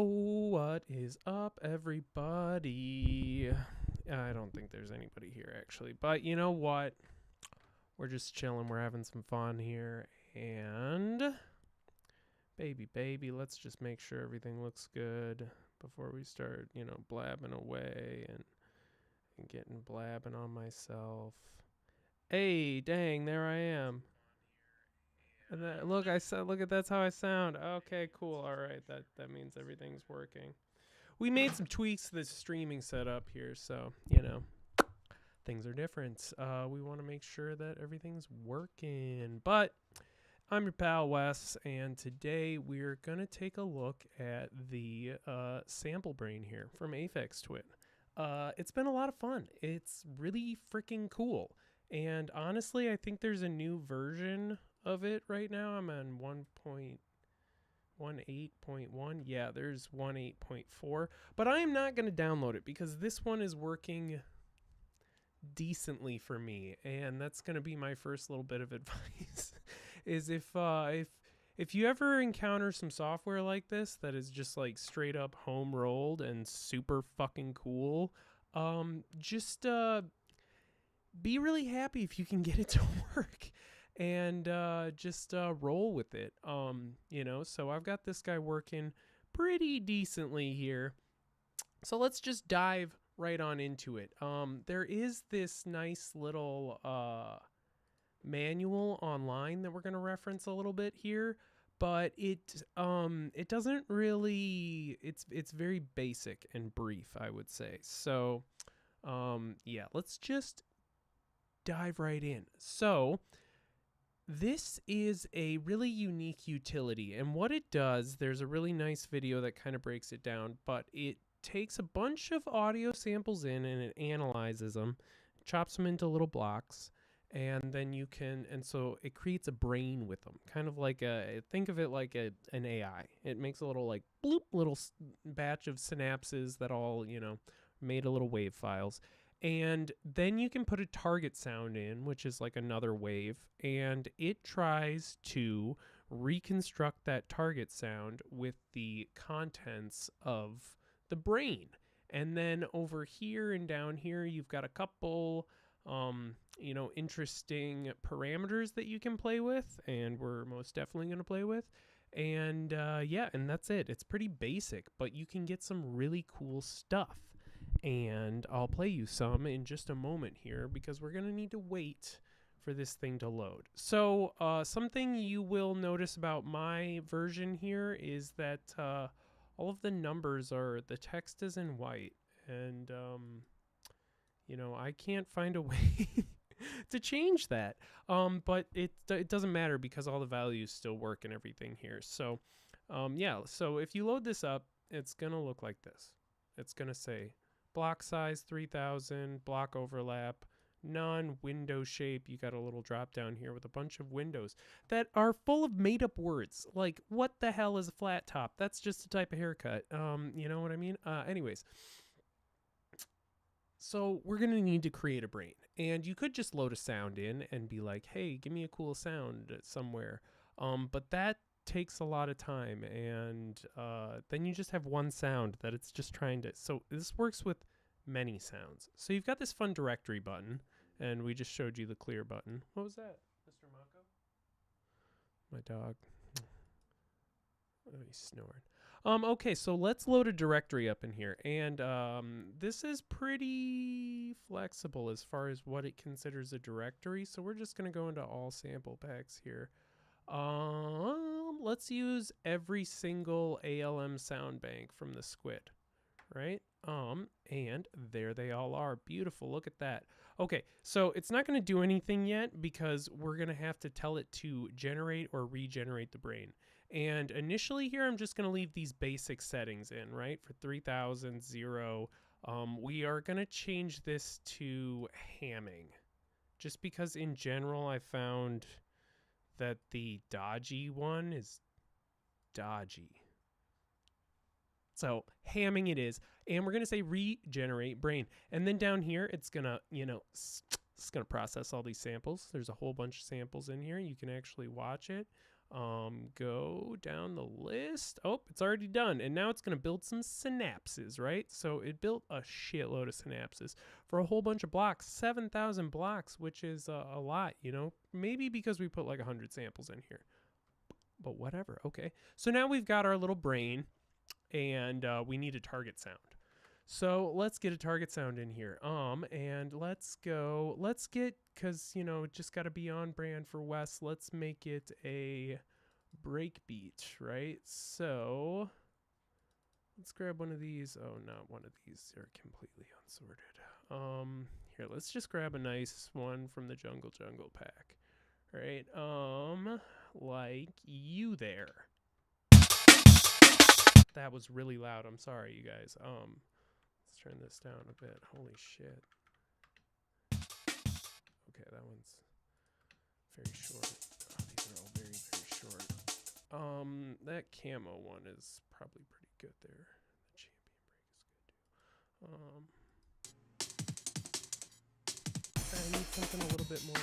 Oh, what is up, everybody? I don't think there's anybody here, actually. But you know what? We're just chilling. We're having some fun here. And, baby, let's just make sure everything looks good before we start, blabbing away and getting blabbing on myself. Hey, dang, there I am. And look, that's how I sound. Okay, cool. All right, that means everything's working. We made some tweaks to the streaming setup here, so things are different. We want to make sure that everything's working. But I'm your pal Wes, and today we're gonna take a look at the sample brain here from Aphex Twin. It's been a lot of fun. It's really freaking cool. And honestly, I think there's a new version of it right now. I'm on 1.18.1. Yeah, there's 1.8.4. But I am not going to download it because this one is working decently for me. And that's going to be my first little bit of advice is if you ever encounter some software like this that is just like straight up home rolled and super fucking cool, just be really happy if you can get it to work and just roll with it. So I've got this guy working pretty decently here. So let's just dive right on into it. There is this nice little manual online that we're going to reference a little bit here, but it doesn't really, it's very basic and brief, I would say. So yeah, let's just dive right in. So this is a really unique utility, and what it does, there's a really nice video that kind of breaks it down, but it takes a bunch of audio samples in and it analyzes them, chops them into little blocks, and then so it creates a brain with them, kind of like think of it like an AI. It makes a little like bloop little batch of synapses that all, made a little wave files. And then you can put a target sound in, which is like another wave, and it tries to reconstruct that target sound with the contents of the brain. And then over here and down here, you've got a couple, interesting parameters that you can play with, and we're most definitely going to play with. And and that's it. It's pretty basic, but you can get some really cool stuff. And I'll play you some in just a moment here because we're going to need to wait for this thing to load. So something you will notice about my version here is that all of the numbers the text is in white, and I can't find a way to change that. But it doesn't matter because all the values still work and everything here. So so if you load this up, it's going to look like this. It's going to say block size 3000, block overlap, none, window shape. You got a little drop down here with a bunch of windows that are full of made up words. Like, what the hell is a flat top? That's just a type of haircut. You know what I mean? Anyways, so we're going to need to create a brain. And you could just load a sound in and be like, hey, give me a cool sound somewhere. But that takes a lot of time, and then you just have one sound that it's just trying to. So this works with many sounds. So you've got this fun directory button, and we just showed you the clear button. What was that, Mr. Mako? My dog. Oh, he's snoring. Okay, so let's load a directory up in here, and this is pretty flexible as far as what it considers a directory. So we're just going to go into all sample packs here. Let's use every single ALM sound bank from the squid, right? And there they all are. Beautiful. Look at that. Okay, so it's not going to do anything yet because we're going to have to tell it to generate or regenerate the brain. And initially here, I'm just going to leave these basic settings in, right? For 3000, 0. We are going to change this to hamming just because in general, I found that the dodgy one is dodgy. So hamming it is, and we're going to say regenerate brain. And then down here, it's going to, it's going to process all these samples. There's a whole bunch of samples in here. You can actually watch it. Go down the list. Oh, it's already done. And now it's going to build some synapses, right? So it built a shitload of synapses for a whole bunch of blocks, 7,000 blocks, which is a lot, you know, maybe because we put like 100 samples in here, but whatever. Okay. So now we've got our little brain and we need a target sound. So let's get a target sound in here. And let's get, cause you know, just gotta be on brand for Wes. Let's make it a breakbeat, right? So let's grab one of these. Oh, not one of these. They're completely unsorted. Here, let's just grab a nice one from the Jungle pack. All right. Like you there. That was really loud. I'm sorry, you guys. Let's turn this down a bit. Holy shit. Okay, that one's very short. Oh, these are all very, very short. That camo one is probably pretty good there. The champion break is good too. I need something a little bit more.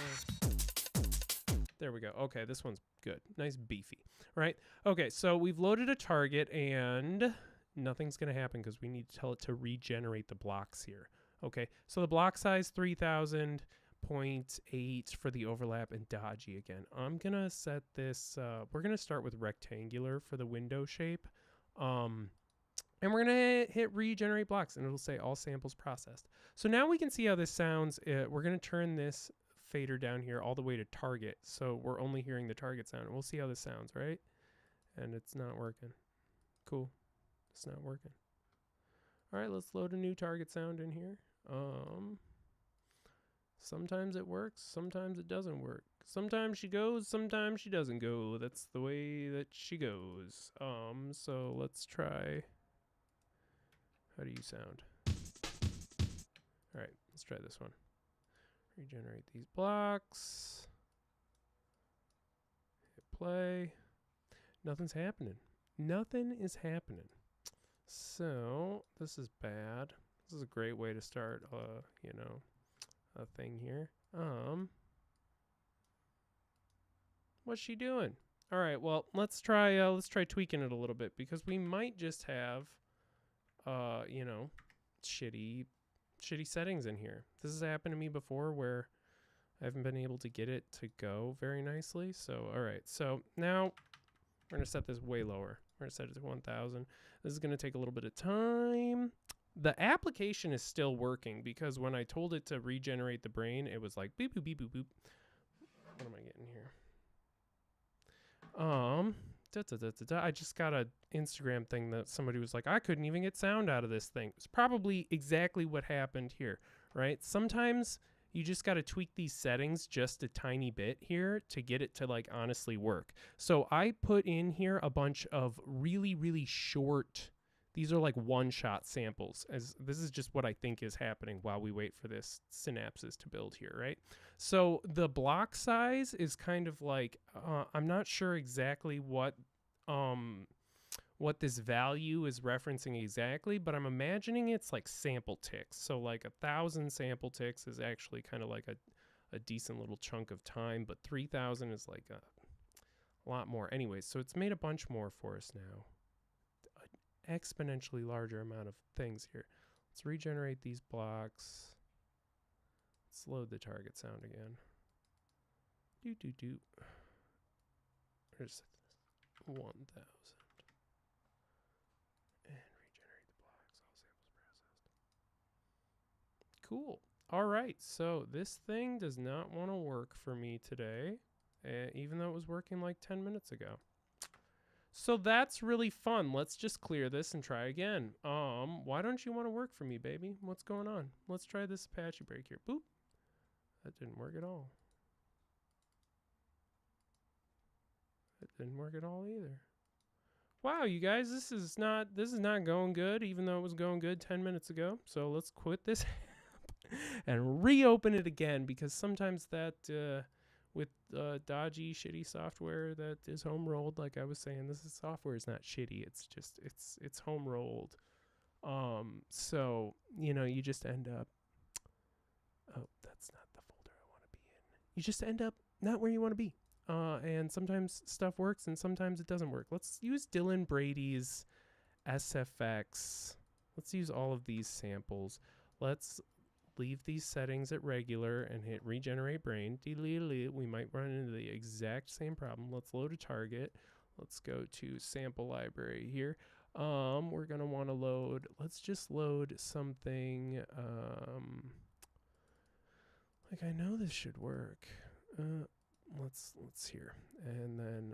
There we go. Okay, this one's good. Nice beefy. Right? Okay, so we've loaded a target and nothing's going to happen because we need to tell it to regenerate the blocks here. Okay, so the block size 3,000.8 for the overlap and dodgy again. I'm going to set this, we're going to start with rectangular for the window shape. And we're going to hit regenerate blocks and it'll say all samples processed. So now we can see how this sounds. We're going to turn this fader down here all the way to target. So we're only hearing the target sound. And we'll see how this sounds, right? And it's not working. Cool. It's not working. All right, let's load a new target sound in here. Sometimes it works, sometimes it doesn't work. Sometimes she goes, sometimes she doesn't go. That's the way that she goes. So let's try. How do you sound? All right, let's try this one. Regenerate these blocks. Hit play. Nothing's happening. Nothing is happening. So this is bad. This is a great way to start, you know, a thing here. What's she doing? All right, well, let's try tweaking it a little bit because we might just have, you know, shitty settings in here. This has happened to me before where I haven't been able to get it to go very nicely. So, all right, so now we're gonna set this way lower. We're gonna set it to 1,000. This is gonna take a little bit of time. The application is still working because when I told it to regenerate the brain, it was like beep boop beep boop boop. What am I getting here? I just got an Instagram thing that somebody was like, I couldn't even get sound out of this thing. It's probably exactly what happened here, right? Sometimes you just got to tweak these settings just a tiny bit here to get it to like honestly work. So I put in here a bunch of really, really short, these are like one-shot samples, as this is just what I think is happening while we wait for this synapses to build here, right? So the block size is kind of like, I'm not sure exactly what this value is referencing exactly, but I'm imagining it's like sample ticks. So like 1,000 sample ticks is actually kind of like a decent little chunk of time, but 3,000 is like a lot more. Anyways, so it's made a bunch more for us now. An exponentially larger amount of things here. Let's regenerate these blocks. Let's load the target sound again. There's 1,000. And regenerate the blocks. All samples processed. Cool. All right. So this thing does not want to work for me today, even though it was working like 10 minutes ago. So that's really fun. Let's just clear this and try again. Why don't you want to work for me, baby? What's going on? Let's try this Apache break here. Boop. That didn't work at all. That didn't work at all either. Wow, you guys, this is not going good, even though it was going good 10 minutes ago. So let's quit this app and reopen it again, because sometimes that with dodgy, shitty software that is home rolled, like I was saying, software is not shitty. It's just it's home rolled. So you know, you just end up. Oh, that's not the folder I want to be in. You just end up not where you want to be. and sometimes stuff works and sometimes it doesn't work. Let's use Dylan Brady's SFX. Let's use all of these samples. Let's leave these settings at regular and hit regenerate brain. We might run into the exact same problem. Let's load a target. Let's go to sample library here. We're going to want to load, let's just load something, like I know this should work. Let's here. And then,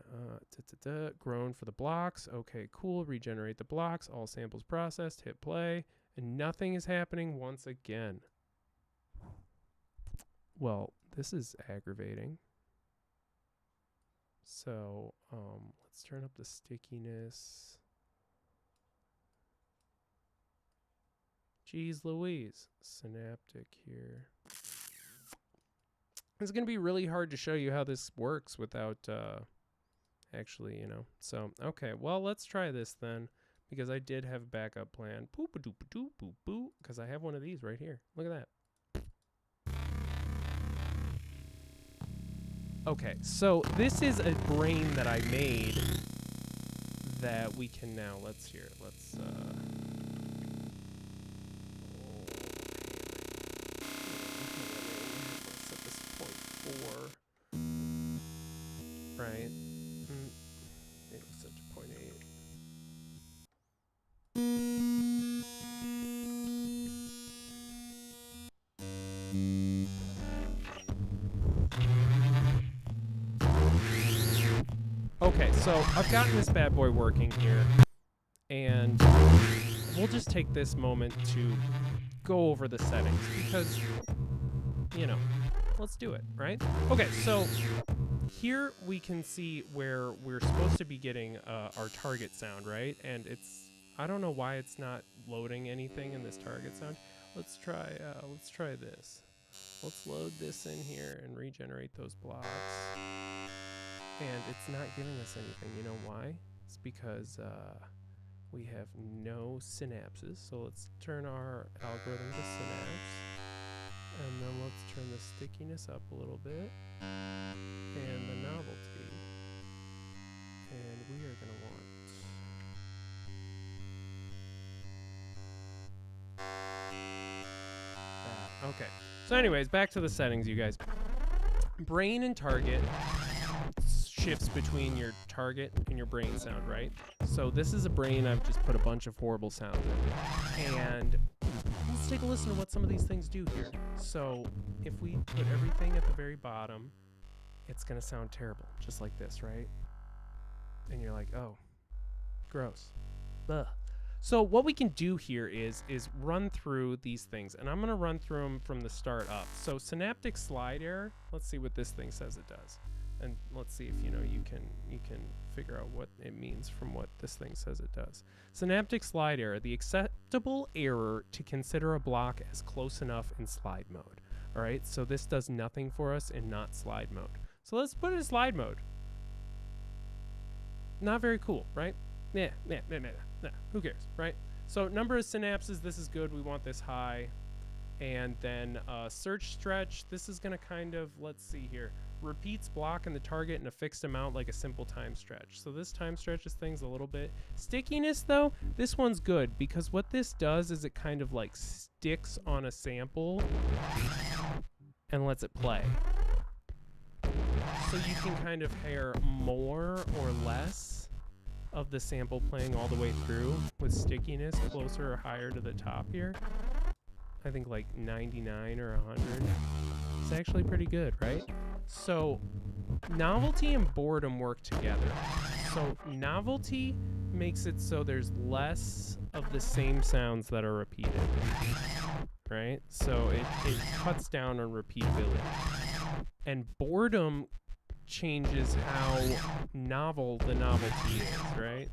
grown for the blocks. Okay, cool. Regenerate the blocks. All samples processed. Hit play. And nothing is happening once again. Well, this is aggravating. So, let's turn up the stickiness. Jeez Louise. Synaptic here. It's going to be really hard to show you how this works without actually, you know. So, okay, well, let's try this then, because I did have a backup plan. Boop-a-doop-a-doop-boop-boop, because I have one of these right here. Look at that. Okay, so this is a brain that I made that we can now, let's set this 0.4, right? Maybe set to 0.8. Okay, so I've gotten this bad boy working here, and we'll just take this moment to go over the settings, because, you know, let's do it, right? Okay, so here we can see where we're supposed to be getting our target sound, right? And it's, I don't know why it's not loading anything in this target sound. Let's try this. Let's load this in here and regenerate those blocks. And it's not giving us anything. You know why? It's because we have no synapses. So let's turn our algorithm to synapse. And then let's turn the stickiness up a little bit. And the novelty. And we are going to want... that. Okay. So anyways, back to the settings, you guys. Brain and target shifts between your target and your brain sound, right? So this is a brain I've just put a bunch of horrible sounds in. And let's take a listen to what some of these things do here. So if we put everything at the very bottom, it's going to sound terrible, just like this, right? And you're like, oh, gross. Ugh. So what we can do here is run through these things, and I'm going to run through them from the start up. So synaptic slide error, let's see what this thing says it does. And let's see if you can figure out what it means from what this thing says it does. Synaptic slide error, the acceptable error to consider a block as close enough in slide mode. All right, so this does nothing for us in not slide mode. So let's put it in slide mode. Not very cool, right? Nah, who cares, right? So number of synapses, this is good. We want this high. And then search stretch, this is gonna kind of, let's see here, repeats block and the target in a fixed amount like a simple time stretch. So this time stretches things a little bit. Stickiness though, this one's good because what this does is it kind of like sticks on a sample and lets it play. So you can kind of hear more or less of the sample playing all the way through with stickiness closer or higher to the top here. I think like 99 or 100. It's actually pretty good, right? So novelty and boredom work together. So novelty makes it so there's less of the same sounds that are repeated, right? So it cuts down on repeatability. And boredom changes how novel the novelty is, right?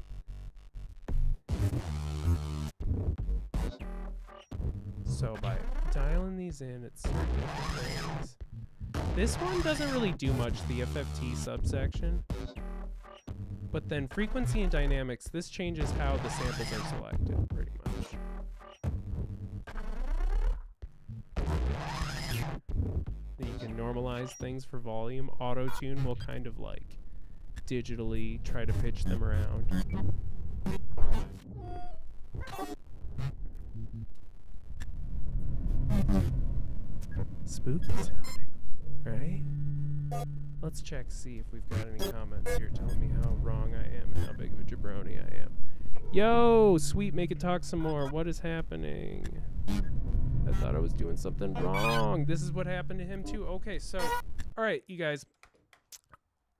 So by dialing these in at certain different ways, this one doesn't really do much, the FFT subsection, but then frequency and dynamics, this changes how the samples are selected pretty much. You can normalize things for volume, auto-tune will kind of like digitally try to pitch them around. Spooky sounding, right? Let's check, see if we've got any comments here telling me how wrong I am and how big of a jabroni I am. Yo, sweet, make it talk some more. What is happening? I thought I was doing something wrong. This is what happened to him too. Okay, so, all right, you guys.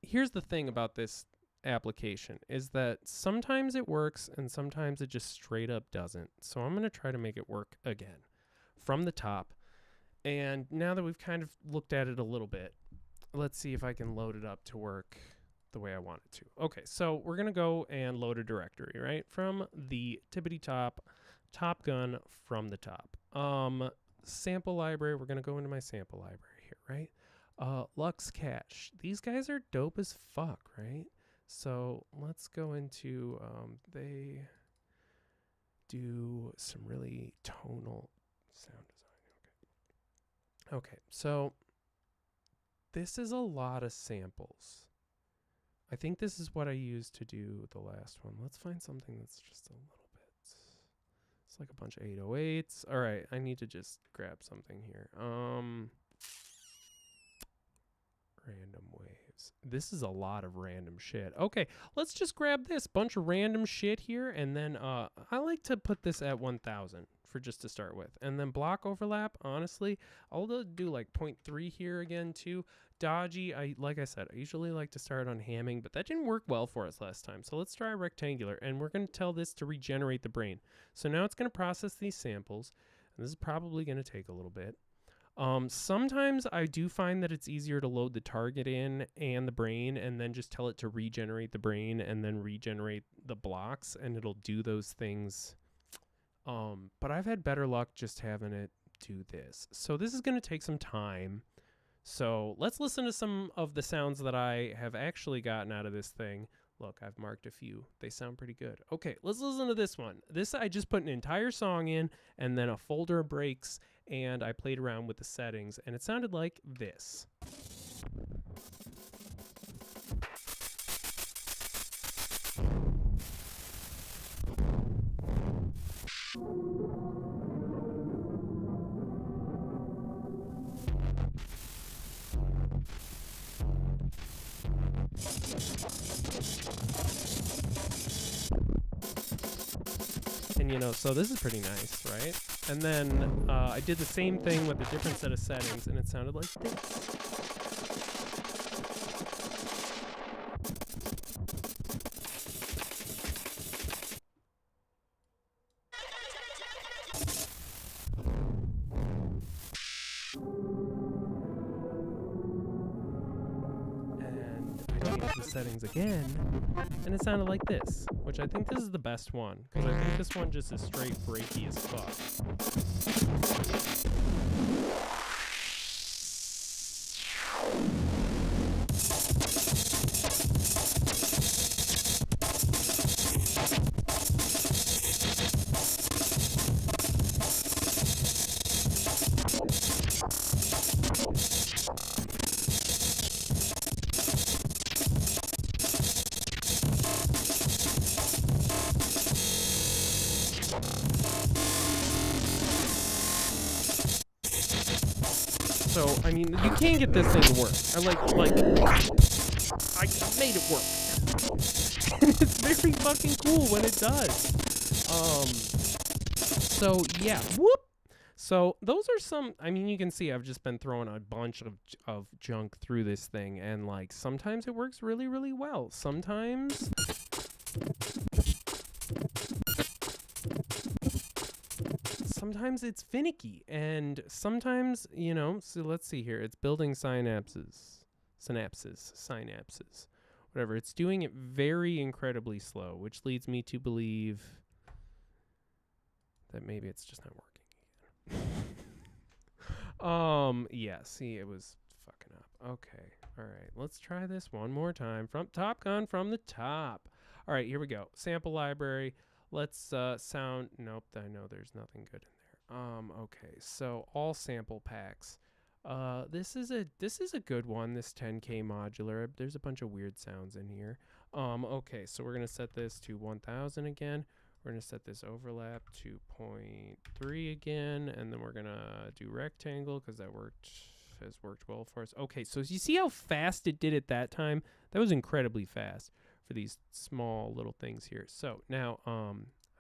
Here's the thing about this application is that sometimes it works and sometimes it just straight up doesn't. So I'm going to try to make it work again from the top. And now that we've kind of looked at it a little bit, let's see if I can load it up to work the way I want it to. Okay, so we're going to go and load a directory, right? From the tippity top, Top Gun from the top. Sample library, we're going to go into my sample library here, right? Lux Cache. These guys are dope as fuck, right? So let's go into, they do some really tonal sound design. Okay, so this is a lot of samples. I think this is what I used to do the last one. Let's find something that's just a little bit. It's like a bunch of 808s. All right, I need to just grab something here. Random waves. This is a lot of random shit. Okay, let's just grab this bunch of random shit here, and then I like to put this at 1000 for just to start with, and then block overlap. Honestly, I'll do like 0.3 here again too. Dodgy, like I said, I usually like to start on hamming, but that didn't work well for us last time. So let's try rectangular, and we're going to tell this to regenerate the brain. So now it's going to process these samples, and this is probably going to take a little bit. Sometimes I do find that it's easier to load the target in and the brain and then just tell it to regenerate the brain and then regenerate the blocks, and it'll do those things. But I've had better luck just having it do this. So this is going to take some time. So let's listen to some of the sounds that I have actually gotten out of this thing. Look, I've marked a few. They sound pretty good. Okay, let's listen to this one. This, I just put an entire song in and then a folder of breaks, and I played around with the settings, and it sounded like this. And, you know, so this is pretty nice, right? And then I did the same thing with a different set of settings, and it sounded like this. Settings again, and it sounded like this, which I think this is the best one, because I think this one just is straight breaky as fuck. So, I mean, you can't get this thing to work. I made it work. And it's very fucking cool when it does. So, yeah. Whoop! So, those are some, I mean, you can see I've just been throwing a bunch of junk through this thing, and, like, sometimes it works really, really well. Sometimes it's finicky, and sometimes, you know, so let's see here. It's building synapses, whatever. It's doing it very incredibly slow, which leads me to believe that maybe it's just not working again. Yeah, see, it was fucking up. Okay, all right. Let's try this one more time. From Top Gun from the top. All right, here we go. Sample library. Let's sound. Nope, I know there's nothing good in there. Okay, so all sample packs. This is a good one. This 10K modular. There's a bunch of weird sounds in here. Okay, so we're gonna set this to 1000 again. We're gonna set this overlap to 0.3 again, and then we're gonna do rectangle because that has worked well for us. Okay, so you see how fast it did it that time? That was incredibly fast for these small little things here. So now,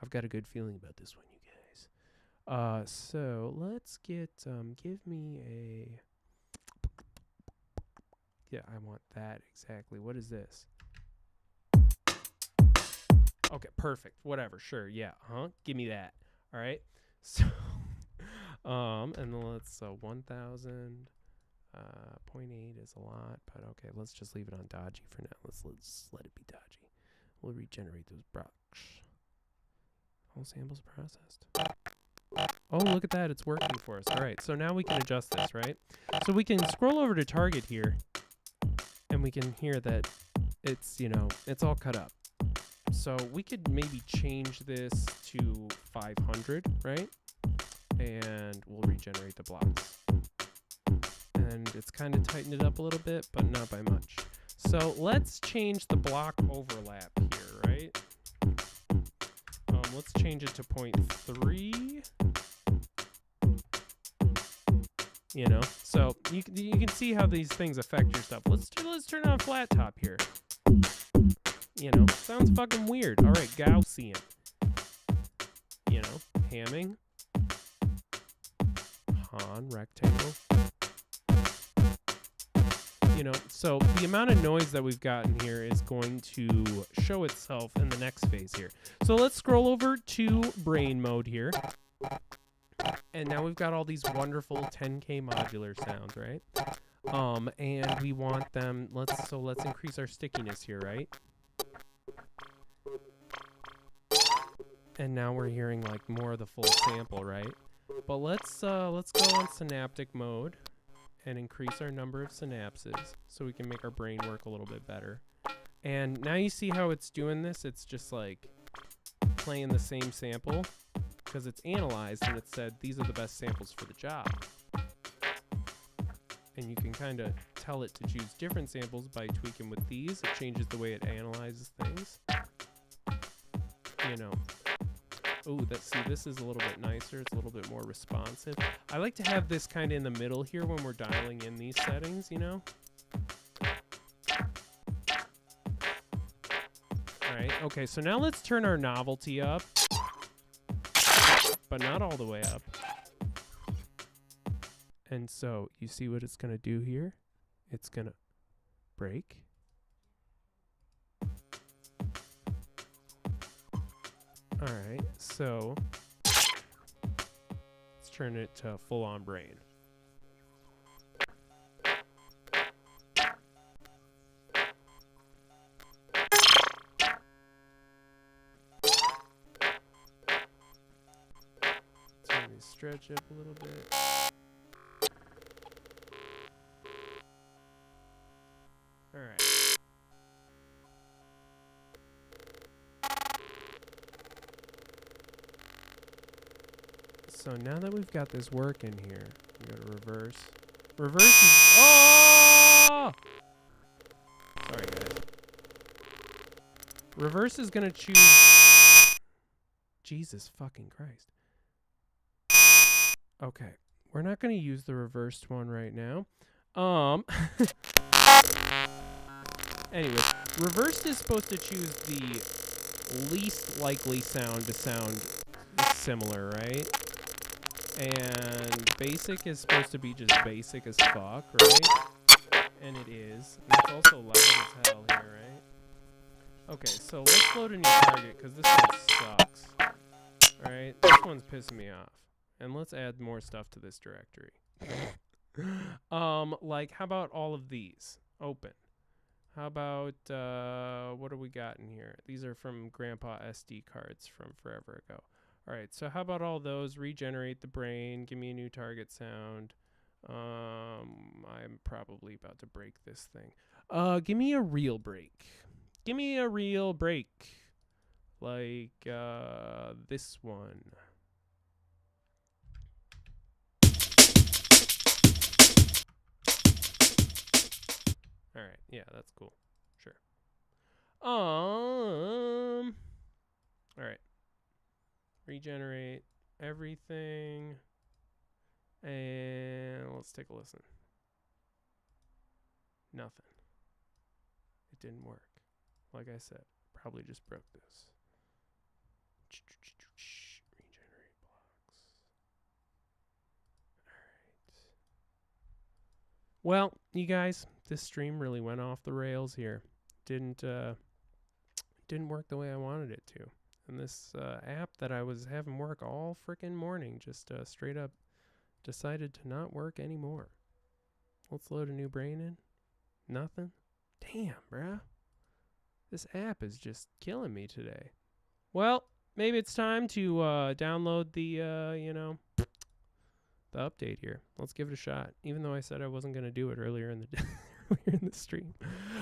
I've got a good feeling about this one, you guys. So let's get, give me a, yeah, I want that exactly. What is this? Okay, perfect. Whatever, sure, yeah, give me that. All right, so, and then let's, 1000, 0.8 is a lot, but okay, let's just leave it on dodgy for now. Let's let it be dodgy. We'll regenerate those blocks. All samples processed. Oh, look at that, it's working for us. All right, so now we can adjust this, right? So we can scroll over to target here, and we can hear that it's, it's all cut up. So we could maybe change this to 500, right? And we'll regenerate the blocks. And it's kind of tightened it up a little bit, but not by much. So let's change the block overlap here, right? Let's change it to 0.3. So you can see how these things affect your stuff. Let's turn on flat top here. Sounds fucking weird. All right, Gaussian. Hamming. Han, rectangle. So the amount of noise that we've gotten here is going to show itself in the next phase here. So let's scroll over to brain mode here. And now we've got all these wonderful 10K modular sounds, right? And we want them, let's increase our stickiness here, right? And now we're hearing like more of the full sample, right? But let's go on synaptic mode and increase our number of synapses so we can make our brain work a little bit better. And now you see how it's doing this? It's just like playing the same sample because it's analyzed and it said these are the best samples for the job. And you can kind of tell it to choose different samples by tweaking with these. It changes the way it analyzes things. Ooh, this is a little bit nicer. It's a little bit more responsive. I like to have this kind of in the middle here when we're dialing in these settings, Alright, okay, so now let's turn our novelty up, but not all the way up. And so, you see what it's going to do here? It's going to break. Alright, so let's turn it to full-on brain. Turn this stretch up a little bit. Alright. So now that we've got this working here, we go to reverse. Reverse is... Oh! Sorry, guys. Reverse is going to choose... Jesus fucking Christ. Okay. We're not going to use the reversed one right now. Anyways, reversed is supposed to choose the least likely sound to sound similar, right? And basic is supposed to be just basic as fuck, right? And it is. And it's also loud as hell here, right? Okay, so let's load a new target, because this one sucks. Alright, this one's pissing me off. And let's add more stuff to this directory. Like, how about all of these? Open. How about, what do we got in here? These are from Grandpa SD cards from forever ago. All right, so how about all those? Regenerate the brain. Give me a new target sound. I'm probably about to break this thing. Give me a real break. Give me a real break. Like, this one. All right. Yeah, that's cool. Sure. All right. Regenerate everything. And let's take a listen. Nothing. It didn't work. Like I said, probably just broke this. Regenerate blocks. Alright. Well, you guys, this stream really went off the rails here. Didn't work the way I wanted it to. And this app that I was having work all frickin' morning just straight up decided to not work anymore. Let's load a new brain in. Nothing. Damn, bruh. This app is just killing me today. Well, maybe it's time to download the, the update here. Let's give it a shot. Even though I said I wasn't going to do it earlier in the earlier in the stream.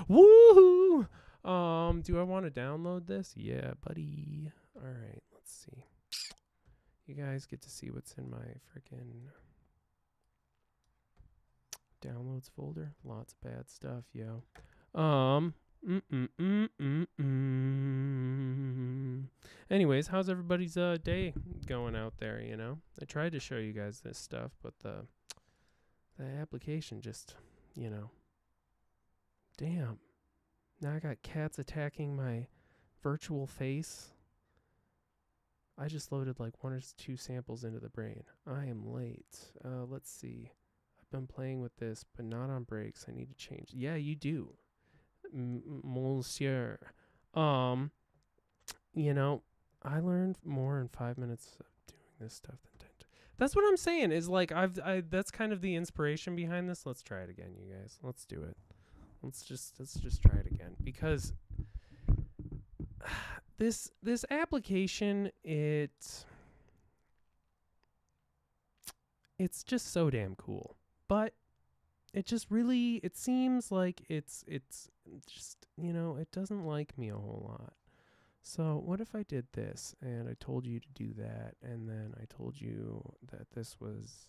Woohoo! Do I want to download this? Yeah, buddy. All right, let's see. You guys get to see what's in my freaking downloads folder. Lots of bad stuff, yo. Anyways, how's everybody's day going out there, you know? I tried to show you guys this stuff, but the application just, you know. Damn. Now I got cats attacking my virtual face. I just loaded like 1 or 2 samples into the brain. I am late. Let's see. I've been playing with this, but not on breaks. I need to change. Yeah, you do. Monsieur. You know, I learned more in 5 minutes of doing this stuff than 10. That's what I'm saying is like that's kind of the inspiration behind this. Let's try it again, you guys. Let's do it. Let's just try it again because this application it's just so damn cool. But it just really it seems like it's just, you know, it doesn't like me a whole lot. So what if I did this and I told you to do that and then I told you that this was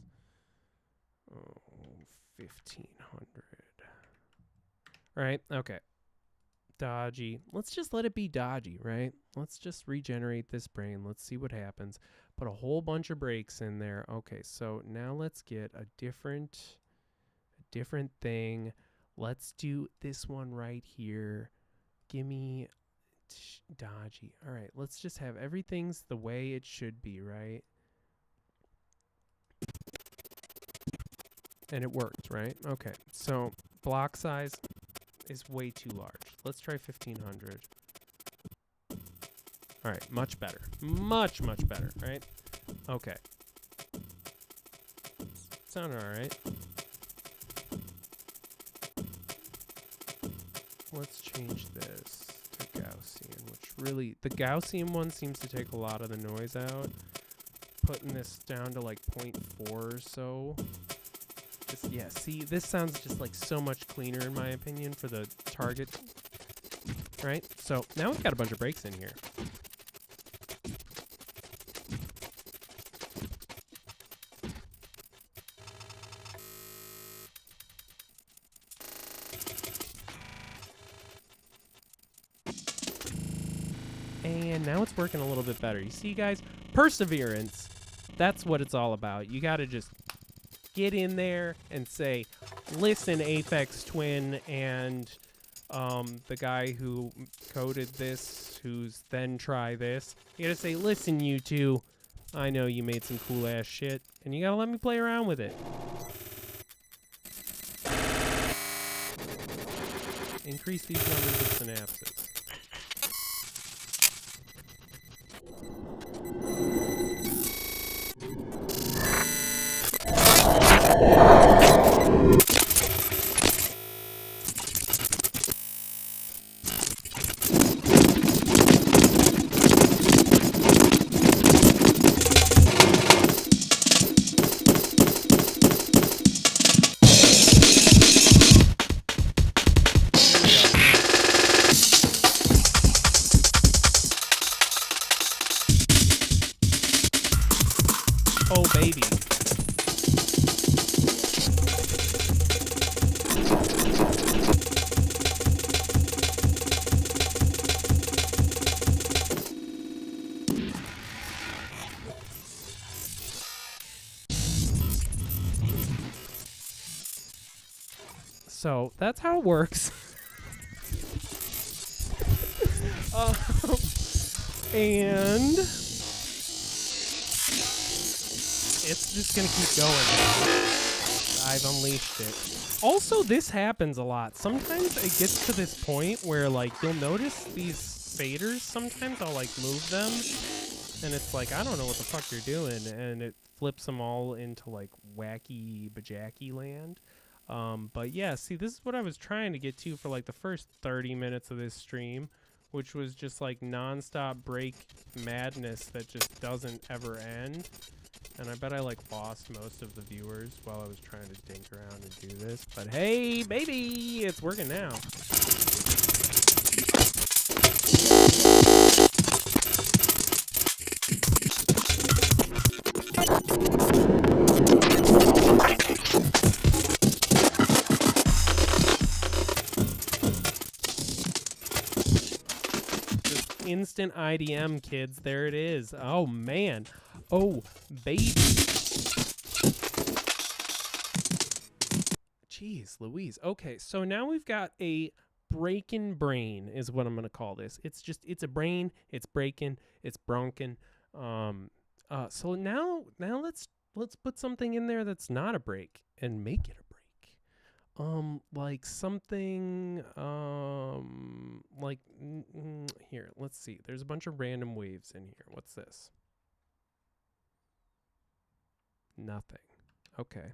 1500. Right? Okay. Dodgy. Let's just let it be dodgy, right? Let's just regenerate this brain. Let's see what happens. Put a whole bunch of breaks in there. Okay, so now let's get a different thing. Let's do this one right here. Gimme dodgy. All right, let's just have everything's the way it should be, right? And it worked, right? Okay, so block size is way too large. Let's try 1500. All right, much better. Much better, right? Okay. Sound all right. Let's change this to Gaussian, which really, the Gaussian one seems to take a lot of the noise out. Putting this down to like 0.4 or so. Just, yeah, see, this sounds just like so much cleaner in my opinion for the target, right? So now we've got a bunch of breaks in here. And now it's working a little bit better. You see, guys, perseverance, that's what it's all about. You got to just get in there and say, listen, Aphex Twin, and the guy who coded this, who's then try this. You gotta say, listen, you two, I know you made some cool ass shit, and you gotta let me play around with it. Increase these numbers of synapses. Oh, baby. So that's how it works. And it's just going to keep going. I've unleashed it. Also, this happens a lot. Sometimes it gets to this point where, like, you'll notice these faders. Sometimes I'll, like, move them, and it's like, I don't know what the fuck you're doing, and it flips them all into, like, wacky bajacky land. But yeah, see, this is what I was trying to get to for, like, the first 30 minutes of this stream, which was just, like, nonstop break madness that just doesn't ever end. And I bet I, like, lost most of the viewers while I was trying to dink around and do this. But hey, baby, it's working now. Just instant IDM, kids. There it is. Oh, man. Oh, baby. Jeez Louise. Okay, so now we've got a breaking brain is what I'm going to call this. It's a brain, it's breaking, it's bronking. So now let's put something in there that's not a break and make it a break. Like something like here, let's see. There's a bunch of random waves in here. What's this? Nothing. Okay.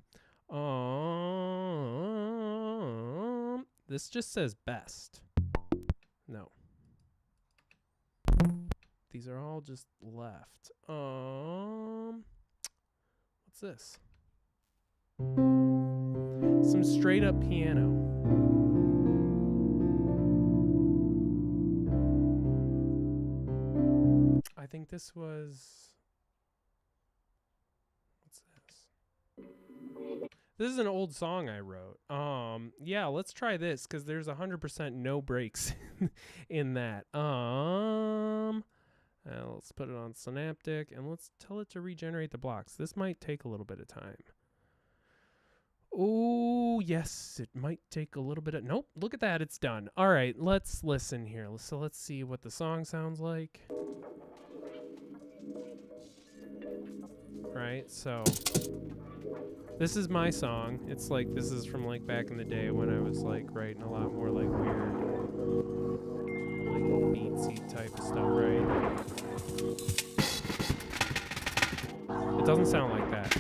This just says best. No. These are all just left. What's this? Some straight up piano. I think this was... What's this? This is an old song I wrote. Yeah, let's try this because there's 100% no breaks in that. Let's put it on Synaptic and let's tell it to regenerate the blocks. This might take a little bit of time. Oh, yes, it might take a little bit of... Nope, look at that, it's done. All right, let's listen here. So let's see what the song sounds like. Right, so... This is my song. It's like, this is from like back in the day when I was like writing a lot more like weird, like beatsy type of stuff, right? It doesn't sound like that.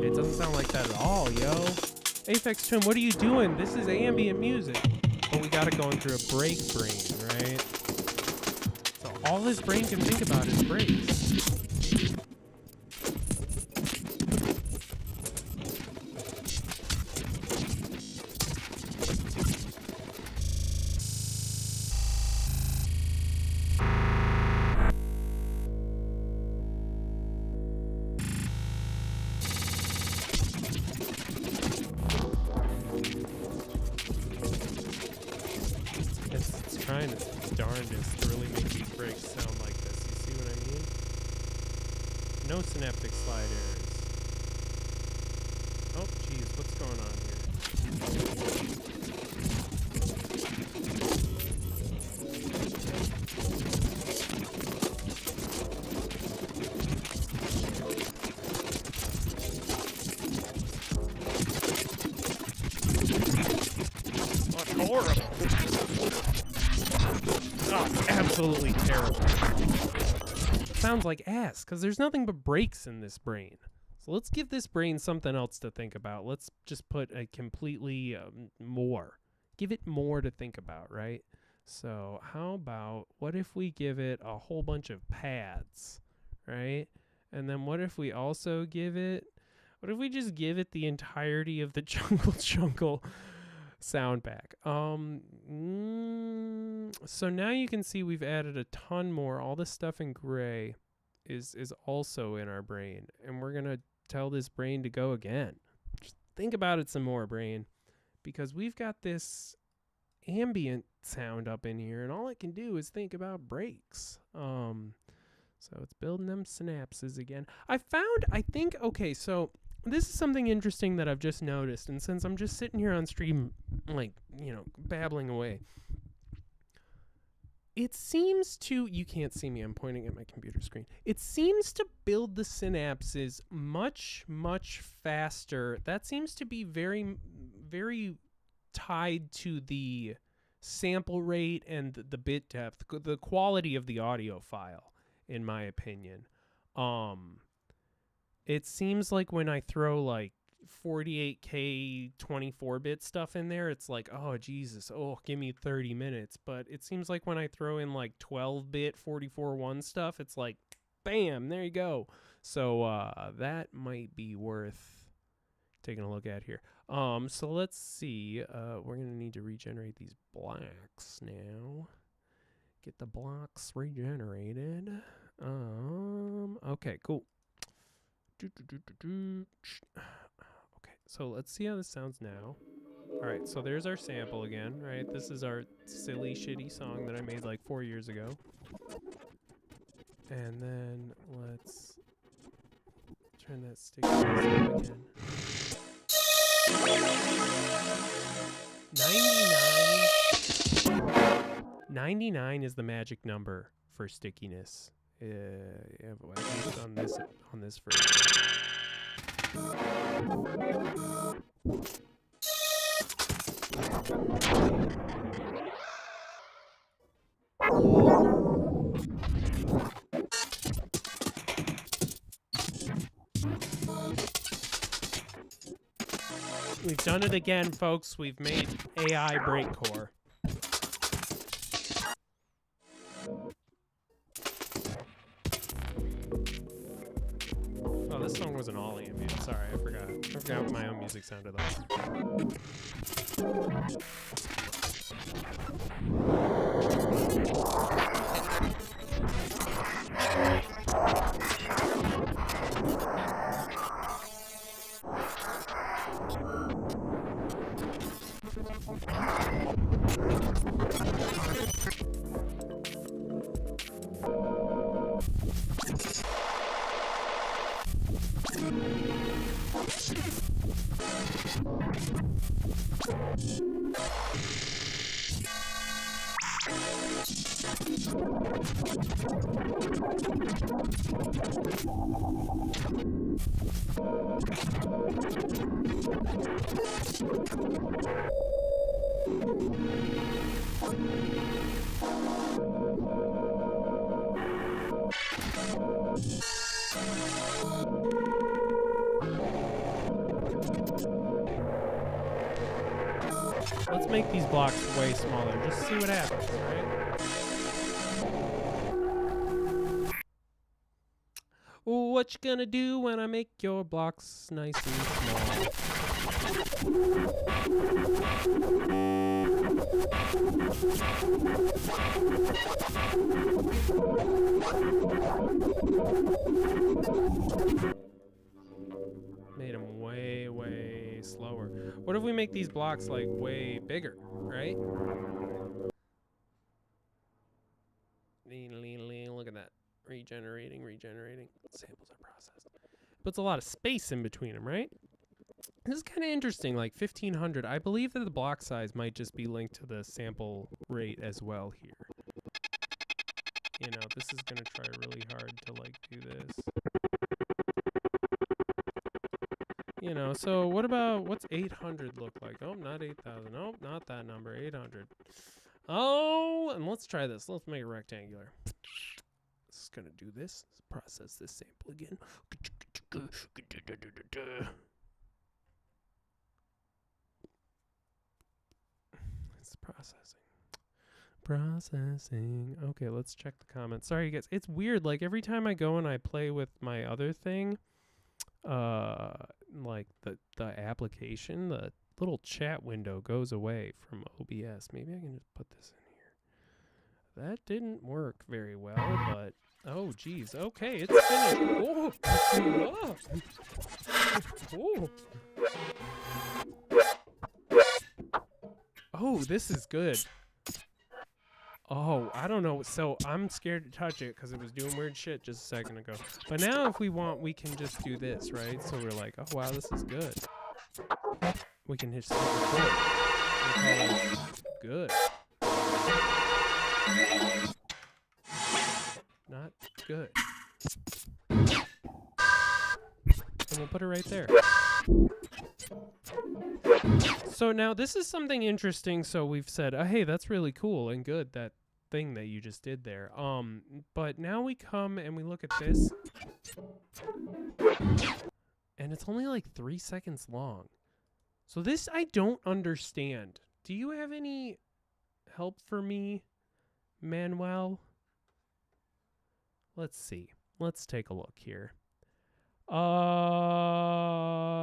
It doesn't sound like that at all, yo. Aphex Trim, what are you doing? This is ambient music. But we got it going through a break brain, right? So all this brain can think about is breaks. Trying its darndest to really make these breaks sound like this. You see what I mean? No synaptic slide errors. Oh, geez, what's going on here? What's horrible? Oh, absolutely terrible. Sounds like ass, because there's nothing but breaks in this brain. So let's give this brain something else to think about. Let's just put a completely more. Give it more to think about, right? So how about, what if we give it a whole bunch of pads, right? And then what if we also give it, what if we just give it the entirety of the Jungle Jungle sound pack? So now you can see we've added a ton more. All this stuff in gray is also in our brain, and we're gonna tell this brain to go again. Just think about it some more, brain, because we've got this ambient sound up in here, and all it can do is think about breaks. So it's building them synapses again. I think, okay, so this is something interesting that I've just noticed, and since I'm just sitting here on stream, like, you know, babbling away, it seems to, you can't see me, I'm pointing at my computer screen. It seems to build the synapses much, much faster. That seems to be very, very tied to the sample rate and the bit depth, the quality of the audio file, in my opinion. It seems like when I throw like 48K 24-bit stuff in there, it's like, oh Jesus, oh, give me 30 minutes. But it seems like when I throw in like 12-bit 44.1 stuff, it's like, bam, there you go. So that might be worth taking a look at here. So let's see. We're gonna need to regenerate these blocks now. Get the blocks regenerated. Okay, cool. Okay, so let's see how this sounds now. All right, so there's our sample again, right? This is our silly, shitty song that I made like 4 years ago. And then let's turn that sticky on again. 99 is the magic number for stickiness. Yeah, at least on this version. We've done it again, folks. We've made AI breakcore. Oh, this song wasn't all ambient. Sorry, I forgot. I forgot what my own music sounded like. Let's make these blocks way smaller, just to see what happens, right? What you gonna do when I make your blocks nice and small? Made them way, way slower. What if we make these blocks like way bigger, right? Look at that. Regenerating. Samples are processed. Puts a lot of space in between them, right? This is kind of interesting, like 1500. I believe that the block size might just be linked to the sample rate as well here. You know, this is going to try really hard to like do this. You know, so what's 800 look like? Oh, not 8,000. Oh, not that number, 800. Oh, and let's try this. Let's make it rectangular. This is going to do this. Let's process this sample again. It's processing. Okay, let's check the comments. Sorry, you guys. It's weird. Like, every time I go and I play with my other thing, like the application, the little chat window goes away from OBS. Maybe I can just put this in here. That didn't work very well, but oh geez. Okay, it's finished. Oh, oh. Oh, this is good. Oh, I don't know. So I'm scared to touch it because it was doing weird shit just a second ago. But now if we want, we can just do this, right? So we're like, oh, wow, this is good. We can just hit record. We call it good. Not good. And we'll put it right there. So now this is something interesting. So we've said, oh, hey, that's really cool and good, that thing that you just did there. But now we come and we look at this. And it's only like 3 seconds long. So this I don't understand. Do you have any help for me, Manuel? Let's see. Let's take a look here.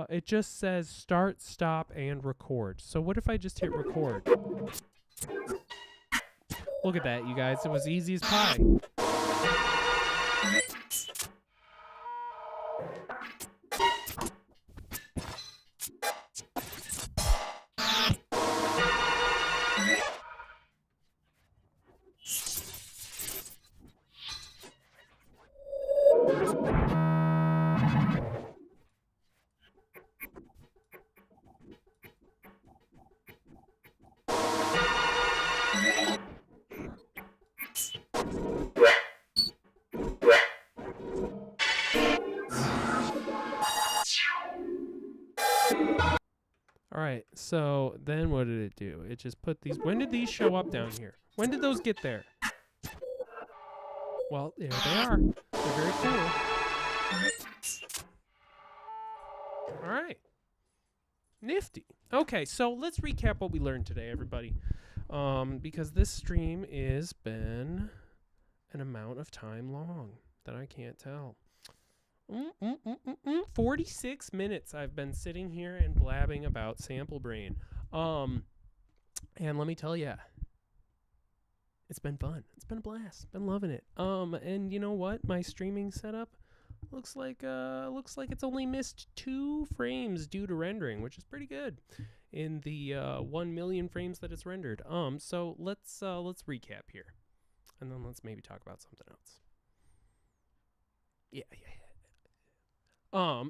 It just says start, stop, and record. So what if I just hit record? Look at that, you guys. It was easy as pie. Alright, so then what did it do? It just put these... When did these show up down here? When did those get there? Well, there they are. They're very cool. Alright. Nifty. Okay, so let's recap what we learned today, everybody. Because this stream has been an amount of time long that I can't tell. 46 minutes I've been sitting here and blabbing about samplebrain. And let me tell you, it's been fun. It's been a blast. Been loving it. And you know what? My streaming setup looks like it's only missed 2 frames due to rendering, which is pretty good in the 1 million frames that it's rendered. So let's recap here, and then let's maybe talk about something else. Yeah.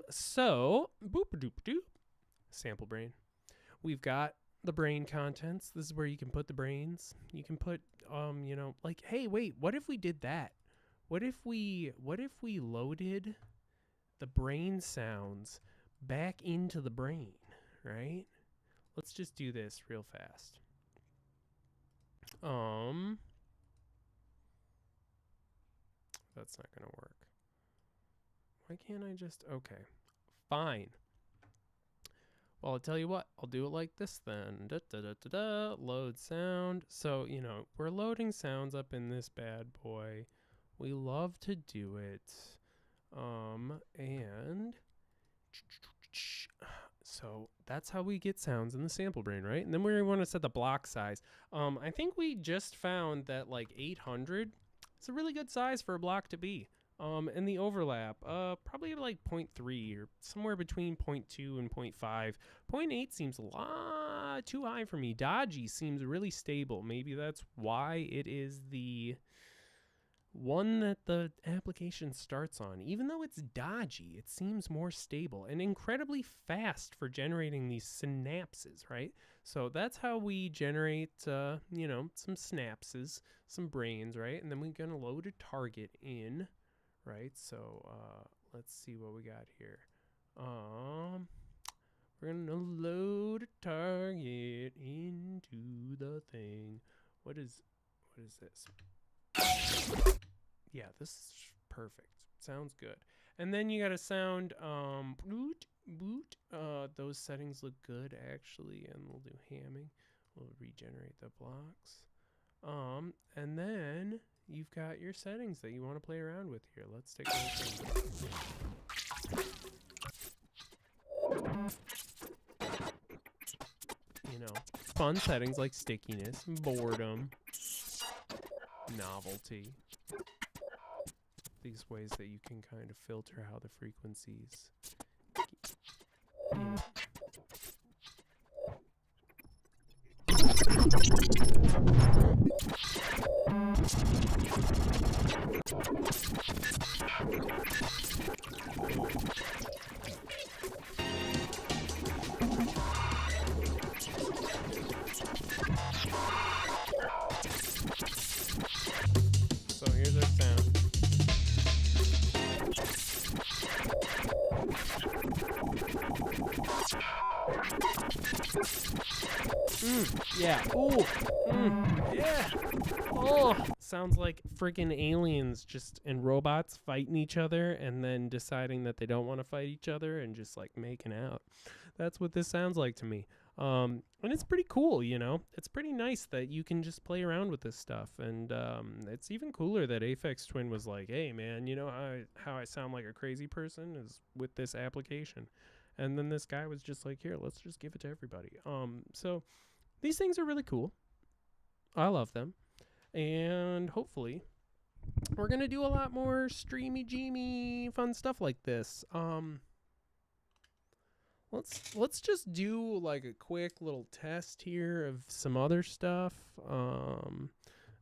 So boop-a-doop-a-doop. Sample brain. We've got the brain contents. This is where you can put the brains. You can put, you know, like, hey, wait, what if we did that? What if we loaded the brain sounds back into the brain, right? Let's just do this real fast. That's not gonna work. Why can't I just... Okay, fine. Well, I'll tell you what. I'll do it like this then. Load sound. So, you know, we're loading sounds up in this bad boy. We love to do it. And... So, that's how we get sounds in the sample brain, right? And then we want to set the block size. I think we just found that, like, 800 is a really good size for a block to be. And the overlap, probably like 0.3 or somewhere between 0.2 and 0.5. 0.8 seems a lot too high for me. Dodgy seems really stable. Maybe that's why it is the one that the application starts on. Even though it's dodgy, it seems more stable and incredibly fast for generating these synapses, right? So that's how we generate, you know, some synapses, some brains, right? And then we're going to load a target in. Right, so let's see what we got here. We're gonna load a target into the thing. What is this? Yeah, this is perfect. Sounds good. And then you got a sound boot. Those settings look good actually, and we'll do hamming. We'll regenerate the blocks. And then you've got your settings that you want to play around with here. Let's take a look. You know, fun settings like stickiness, boredom, novelty. These ways that you can kind of filter how the frequencies, you know. Yeah. Ooh. Yeah. Oh, sounds like freaking aliens just and robots fighting each other and then deciding that they don't want to fight each other and just like making out. That's what this sounds like to me. And it's pretty cool, you know. It's pretty nice that you can just play around with this stuff, and it's even cooler that Aphex Twin was like, "Hey, man, you know how I sound like a crazy person is with this application," and then this guy was just like, "Here, let's just give it to everybody." So these things are really cool. I love them, and hopefully we're gonna do a lot more streamy, jeamy, fun stuff like this. Let's just do like a quick little test here of some other stuff. And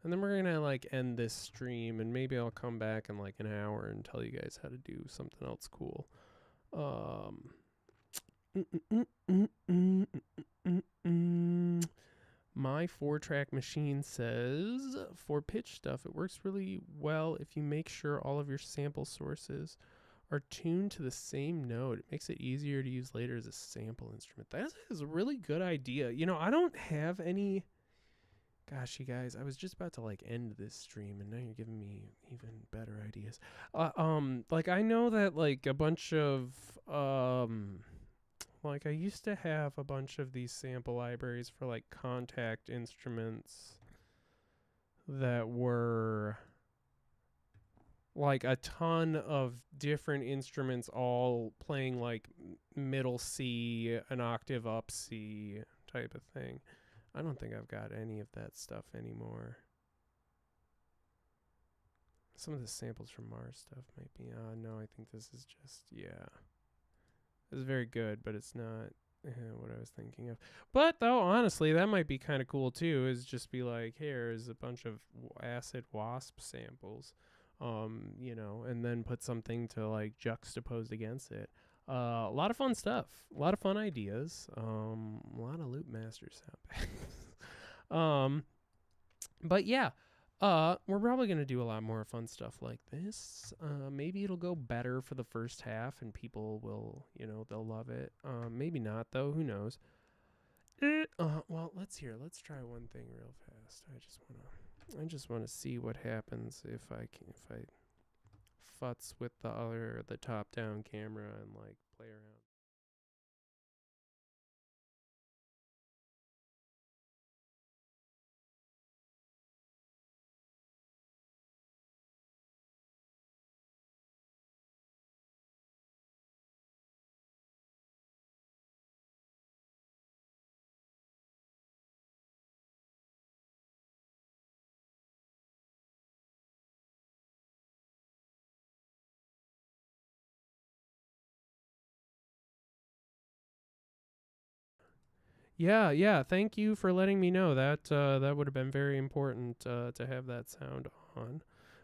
then we're gonna like end this stream, and maybe I'll come back in like an hour and tell you guys how to do something else cool. My 4-track machine says for pitch stuff, it works really well if you make sure all of your sample sources are tuned to the same note. It makes it easier to use later as a sample instrument. That is a really good idea. You know, I don't have any. Gosh, you guys, I was just about to like end this stream, and now you're giving me even better ideas. Like I know that like a bunch of like I used to have a bunch of these sample libraries for like contact instruments that were like a ton of different instruments all playing like middle C, an octave up C type of thing. I don't think I've got any of that stuff anymore. Some of the samples from Mars stuff might be, no, I think this is just, yeah. This is very good, but it's not what I was thinking of. But though, honestly, that might be kind of cool too, is just be like, here's a bunch of acid wasp samples. You know, and then put something to like juxtapose against it. A lot of fun stuff, a lot of fun ideas, a lot of Loop Master sound. But yeah, we're probably gonna do a lot more fun stuff like this. Maybe it'll go better for the first half, and people will, you know, they'll love it. Maybe not though. Who knows? Well, let's try one thing real fast. I just want to see what happens if I futz with the top down camera and like play around. Yeah. Thank you for letting me know that. That would have been very important to have that sound on.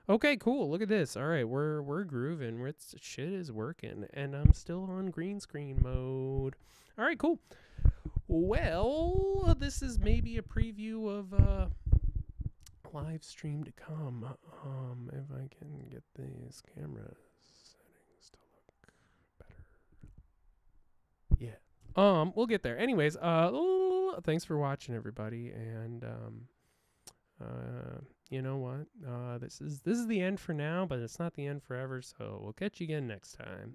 Okay, cool. Look at this. All right, we're grooving. Shit is working, and I'm still on green screen mode. All right, cool. Well, this is maybe a preview of live stream to come. If I can get these camera settings to look better. Yeah. We'll get there. Anyways, thanks for watching, everybody, and you know what? This is the end for now, but it's not the end forever. So we'll catch you again next time.